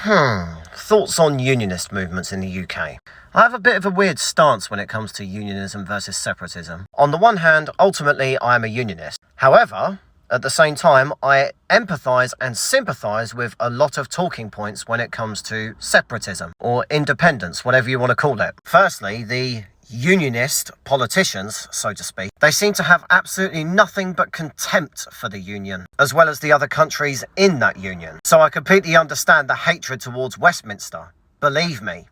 Thoughts on unionist movements in the UK. I have a bit of a weird stance when it comes to unionism versus separatism. On the one hand, ultimately I am a unionist. However, at the same time, I empathise and sympathise with a lot of talking points when it comes to separatism or independence, whatever you want to call it. Firstly, the unionist politicians, so to speak, they seem to have absolutely nothing but contempt for the union, as well as the other countries in that union. So I completely understand the hatred towards Westminster. Believe me,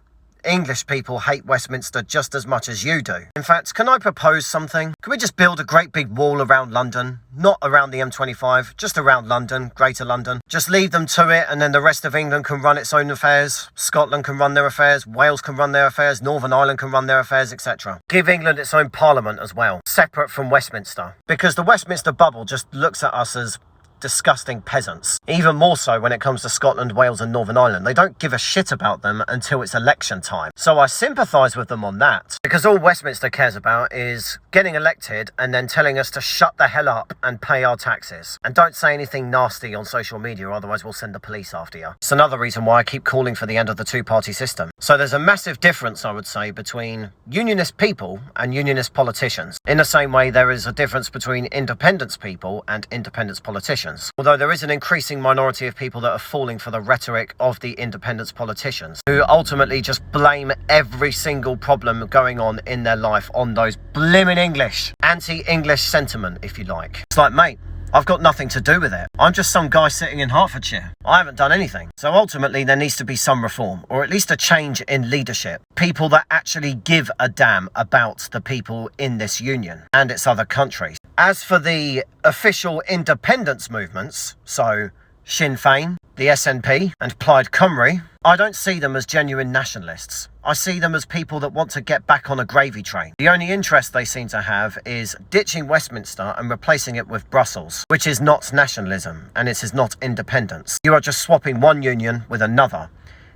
English people hate Westminster just as much as you do. In fact, can I propose something? Can we just build a great big wall around London? Not around the M25, just around London, Greater London. Just leave them to it, and then the rest of England can run its own affairs. Scotland can run their affairs, Wales can run their affairs, Northern Ireland can run their affairs, etc. Give England its own parliament as well, separate from Westminster. Because the Westminster bubble just looks at us as disgusting peasants. Even more so when it comes to Scotland, Wales and Northern Ireland. They don't give a shit about them until it's election time. So I sympathise with them on that. Because all Westminster cares about is getting elected and then telling us to shut the hell up and pay our taxes. And don't say anything nasty on social media, otherwise we'll send the police after you. It's another reason why I keep calling for the end of the two-party system. So there's a massive difference, I would say, between unionist people and unionist politicians. In the same way there is a difference between independence people and independence politicians. Although there is an increasing minority of people that are falling for the rhetoric of the independence politicians, who ultimately just blame every single problem going on in their life on those blimmin' English, anti-English sentiment, if you like. It's like, mate, I've got nothing to do with it. I'm just some guy sitting in Hertfordshire. I haven't done anything. So ultimately there needs to be some reform, or at least a change in leadership. People that actually give a damn about the people in this union and its other countries. As for the official independence movements, so Sinn Féin, the SNP and Plaid Cymru, I don't see them as genuine nationalists. I see them as people that want to get back on a gravy train. The only interest they seem to have is ditching Westminster and replacing it with Brussels, which is not nationalism and it is not independence. You are just swapping one union with another,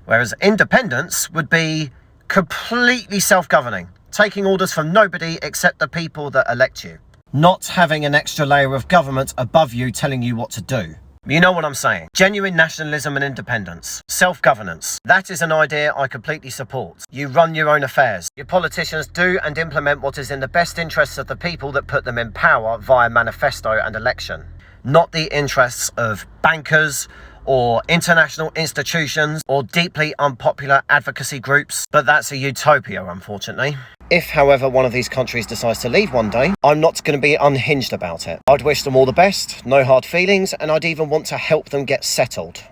whereas independence would be completely self-governing, taking orders from nobody except the people that elect you. Not having an extra layer of government above you telling you what to do. You know what I'm saying. Genuine nationalism and independence. Self-governance. That is an idea I completely support. You run your own affairs. Your politicians do and implement what is in the best interests of the people that put them in power via manifesto and election. Not the interests of bankers or international institutions or deeply unpopular advocacy groups. But that's a utopia, unfortunately. If, however, one of these countries decides to leave one day, I'm not going to be unhinged about it. I'd wish them all the best, no hard feelings, and I'd even want to help them get settled.